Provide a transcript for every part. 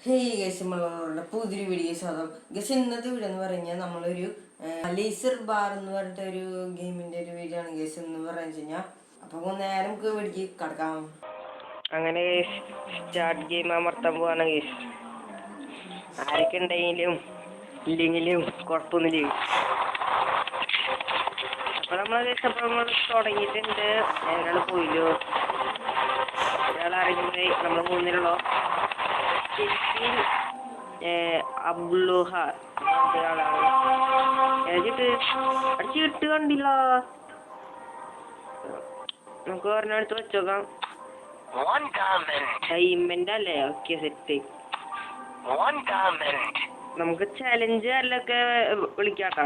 Hey guys, നമ്മളുടെ പുതിയൊരു video സ്വാഗതം. ഗൈസ്, ഇന്നത്തെ വീഡിയോ എന്ന് പറഞ്ഞാൽ നമ്മളൊരു ലേസർ ബാർ എന്ന് പറഞ്ഞിട്ട് ഒരു ഗെയിമിന്റെ ഒരു വീഡിയോ ആണ് ഗൈസ് എന്ന് പറഞ്ഞു കഴിഞ്ഞാൽ. അപ്പൊ നേരെ നമുക്ക് വീഡിയോ കിടക്കാം. അങ്ങനെ സ്റ്റാർട്ട് ഗെയിം അമർത്താൻ പോവാണ് ഗൈസ്. ആരൊക്കെ ഉണ്ടെങ്കിലും ഇല്ലെങ്കിലും കുഴപ്പമൊന്നുമില്ല. അപ്പൊ നമ്മൾ തുടങ്ങിയിട്ടുണ്ട്. ഒരാൾ പോയില്ലോ, ഒരാൾ അറിയുമ്പോഴേ നമ്മൾ മൂന്നിലുള്ളോ അബ്ലുഹാർ ആളാണ്. അടിച്ചിട്ട് കണ്ടില്ല. നമുക്ക് പറഞ്ഞടുത്ത് വെച്ചോക്കാം. ഡയമണ്ട് അല്ലേ? Okay, set. നമുക്ക് ചലഞ്ച് അല്ലൊക്കെ വിളിക്കാട്ടാ.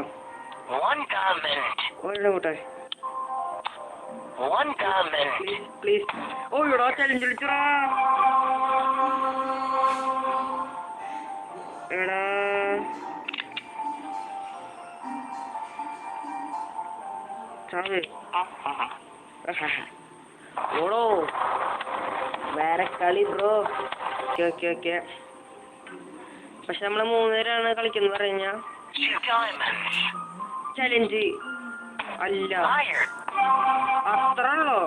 കൂട്ടെ പ്ലീസ്. ഓ ഇവിടെ ചലഞ്ച് വിളിച്ചടാ. എടാ ഓടോ, വേറെ കളി ബ്രോ. ഓക്കെ. പക്ഷെ നമ്മള് മൂന്നുപേരാണ് കളിക്കുന്നത് പറഞ്ഞ ചലഞ്ച് അല്ല. അത്ര ഉള്ളോ?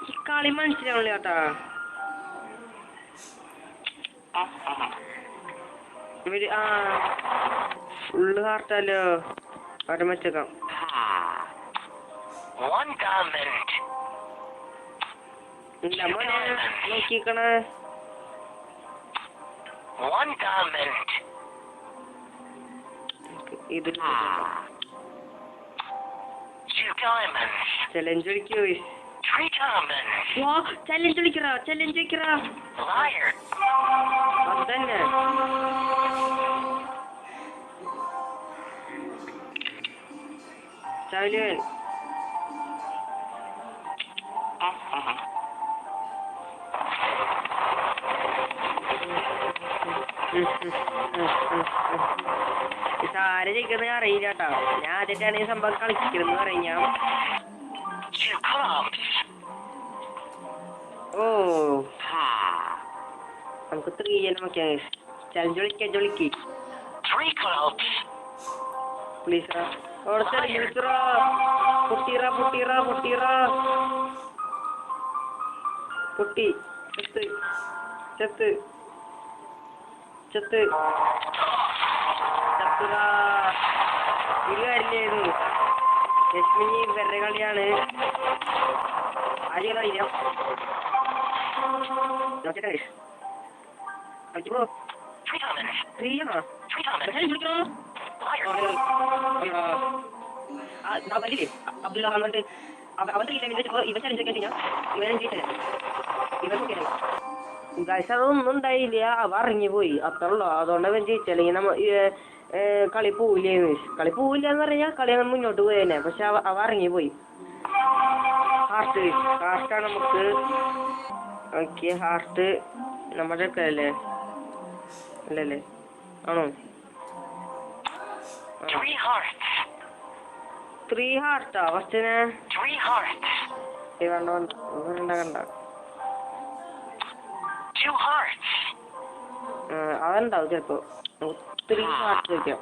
ഈ കളി മനസ്സിലാവില്ല കേട്ടാ. ഫുള്ള് ഹാർട്ടല്ലോ. വരം വെച്ചേക്കാം. ഇല്ല മോനെ, നോക്കിക്കണേ. ഇത് ചലഞ്ച് വിളിക്കോ? ചലഞ്ച് വിളിക്കറാ. അതന്നെ. ചാവല് ഇതാരെ ജയിക്കുന്നത് അറിയില്ല കേട്ടോ. ഞാൻ ആദ്യമായിട്ടാണ് ഈ സംഭവം കളിക്കുന്നത് പറഞ്ഞ. ഓ, നമുക്ക് 3 നമുക്ക് ചലഞ്ച് വിളിക്ക് പ്ലീസ്. അവിടെ ചലഞ്ച് വിളിച്ചറാ. പൊട്ടി ചത്ത് ഒരു കാര്യമില്ലായിരുന്നു. ലക്ഷ്മി വേറെ കളിയാണ്. ആദ്യം കളിയില്ല. അബ്ദുള്ള വന്നിട്ട് അവരുടെ ഇവ ചലഞ്ചൊക്കെ ഗൈസ് അതൊന്നും ഉണ്ടായില്ല. അവ ഇറങ്ങിപ്പോയി, അത്ര ഉള്ളു. അതുകൊണ്ട് അവൻ ജയിച്ചല്ലെങ്കിൽ കളി പോവില്ല എന്ന് പറഞ്ഞാൽ കളി നമ്മൾ മുന്നോട്ട് പോയി തന്നെ. പക്ഷെ അവ ഇറങ്ങിപ്പോയി. ഹാർട്ടാണ് നമുക്ക്. ഓക്കെ, ഹാർട്ട് നമ്മുടെ എടുക്കല്ലേ? അല്ലല്ലേ? ആണോ? 3 ഹാർട്ടാ ഫസ്റ്റിന്. കണ്ട അതുണ്ടാവും ചിലപ്പോ. 3 ഹാർട്ട് വയ്ക്കാം.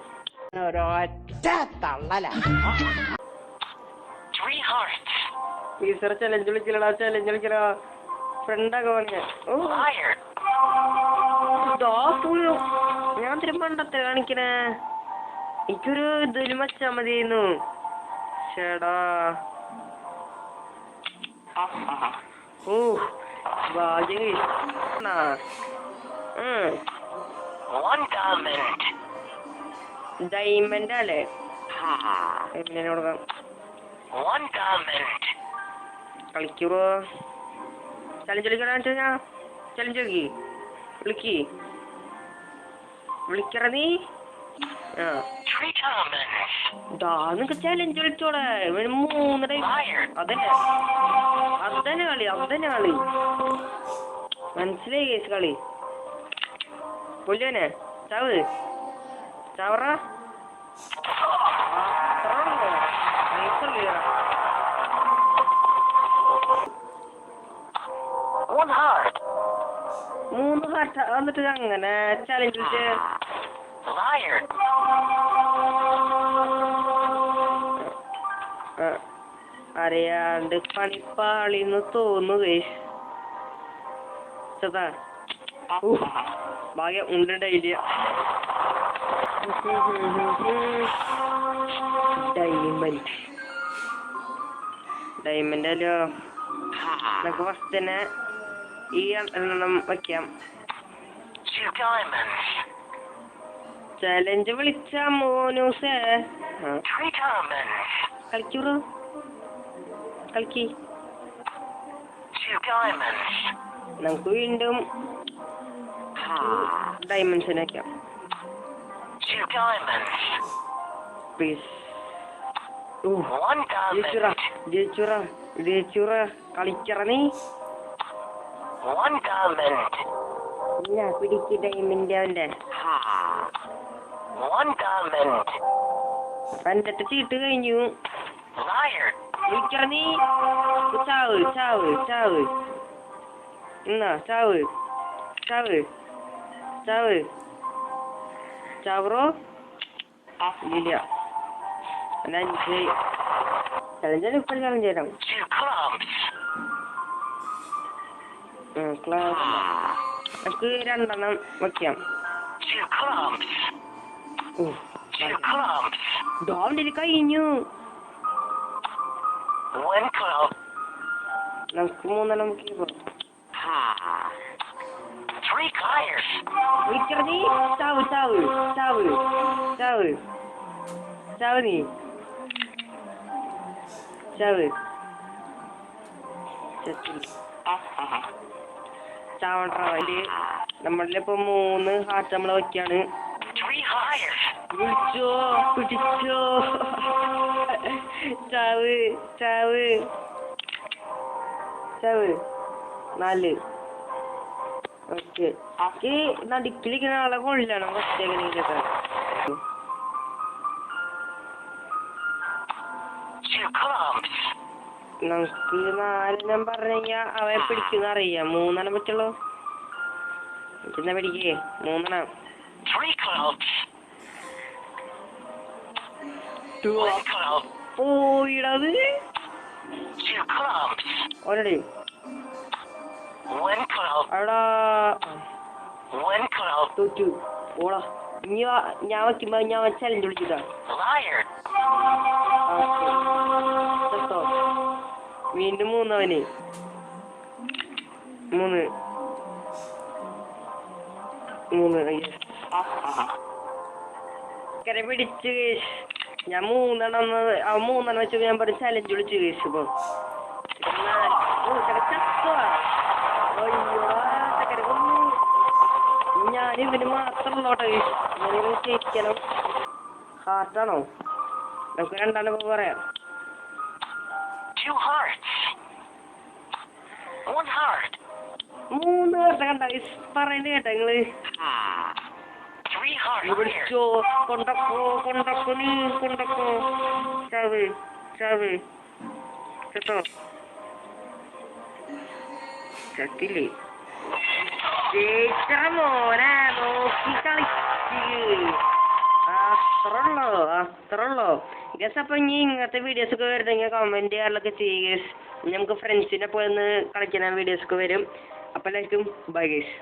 Teacher challenge വിളിക്കലടാ. ഫ്രണ്ടാകെ പറഞ്ഞ. ഞാൻ തിരുമ്പണ്ടത്തെ കാണിക്കണേ. എനിക്കൊരു ഇതിലും വച്ചാ മതിയായിരുന്നു. ചേടാ. ഓ ഭാഗ്യം. ഡയമണ്ട് അല്ലേ? എങ്ങനെ കൊടുക്കാം? കളിക്കോ? ചലഞ്ച് വിളിക്കണ. ചലഞ്ച് വിളിക്കറ നീ. നിനക്ക് ചലഞ്ച് വിളിച്ചോടെ. 3 അതന്നെ കളി. മനസ്സിലായി കേസ് കളി. കൊല്ലുവനെ. ചവറ. One heart. 3 ഹാർട്ട് എന്നിട്ട് അങ്ങനെ ചലഞ്ച് Liar. അറിയാണ്ട് പണിപ്പാളിന്ന് തോന്നുന്നു ഗൈസ്. ചേട്ടാ ഭാഗ്യം ഉണ്ടുണ്ടായില്ല. ഡയമണ്ട് അല്ലോ. നമുക്ക് ഫസ്റ്റ് തന്നെ ഈ എണ്ണം വെക്കാം. 2 diamonds. ചലഞ്ച് വിളിച്ച മോനൂസേ 3 diamonds. കളിക്കൂറോ കളിക്ക്. 2 diamonds. നമുക്ക് വീണ്ടും ഡയമണ്ട്സിനെ വെക്കാം. 2 diamonds. പ്ലീസ്. 1 diamond. ജയിച്ചുറ കളിക്കറ നീ. 1 diamond. ഇല്ല പിടിക്ക് ഡയമണ്ട് അവന്റെ. 1 diamond. എന്നിട്ട് ചീട്ട് കഴിഞ്ഞു. Liar. വിളിക്കറ നീ. ചാവ് ചാവ് ചാവ് എന്നാ ചാവ് ചാവ് ചാവ് ചാവറോ ഇല്ല. ചലഞ്ച് ഇപ്പം ചലഞ്ച് തരാം. 2 clubs. ക്ലാസ് നമുക്ക് 2 എണ്ണം വെക്കാം. 2 clubs. 2 clubs. ഡോണ്ടിന് കഴിഞ്ഞു. 1 club. നമുക്ക് 3 എണ്ണം വെക്കാം. 3 tires. വിളിക്കറ നീ. ചാവ് ചാവ് ചാവ് ചാവ് ചാവ് നീ ചാവ് ചാവണ്ടേ. നമ്മളിപ്പോ 3 ഹാർട്ട് നമ്മള് വെക്കാണ്. 3 tires. വിളിച്ചോ പിടിച്ചോ. ചാവ് ചാവ് ചാവ് 4. ഓക്കെ നടുക്കിലിരിക്കുന്ന ആളെ കൊള്ളണം ഒറ്റ. 2 clubs. നമുക്ക് 4 എണ്ണം പറഞ്ഞു കഴിഞ്ഞാ അവയെ പിടിക്കുന്ന അറിയാം. 3 എണ്ണം പറ്റുള്ളൂ. എന്നാ പിടിക്കേ 3 എണ്ണം. 3 clubs. 1 club. പോയിടത് 2 clubs. Already 1 club. അവിടെ 1 club. തോറ്റു. ഓളാ ഇനി ഞാൻ വയ്ക്കുമ്പോ ഞാൻ ചലഞ്ച് വിളിച്ചതാ. Liar. ചത്തോ. വീണ്ടും 3 അവന്. 3 കര പിടിച്ച് ഞാൻ 3 എണ്ണം 3 എണ്ണം വെച്ച് ഞാൻ പറഞ്ഞ ചലഞ്ച് വിളിച്ചു കേസ്. ഇപ്പൊ ഞാൻ ഇവന് മാത്രമുള്ളോട്ടെ ജയിക്കണം. ഹാർട്ടാണോ നമുക്ക് 2 എണ്ണം പറയാം. 2 hearts. 1 heart. 3 ഹാർട്ട് കണ്ട പറയണ്ട കേട്ടോ നിങ്ങള്. 3 hearts. വിളിച്ചോ കൊണ്ടക്കോ നീ കൊണ്ടക്കോ. ചാവ് ചാവ് കേട്ടോ. ചത്തില്ലേ ജയിച്ച മോനെ നോക്കി കളിച്ച്. അത്രയുള്ളോ ഗസ്. അപ്പൊ ഇനി ഇങ്ങനത്തെ വീഡിയോസ് ഒക്കെ വരുന്നെങ്കിൽ കമന്റ് ചെയ്യാറൊക്കെ ചെയ്യുക. നമുക്ക് ഫ്രണ്ട്സിനെ പോയി ഒന്ന് കളിക്കുന്ന വീഡിയോസ് ഒക്കെ വരും. അപ്പൊ എല്ലാവർക്കും ബൈ ഗൈസ്.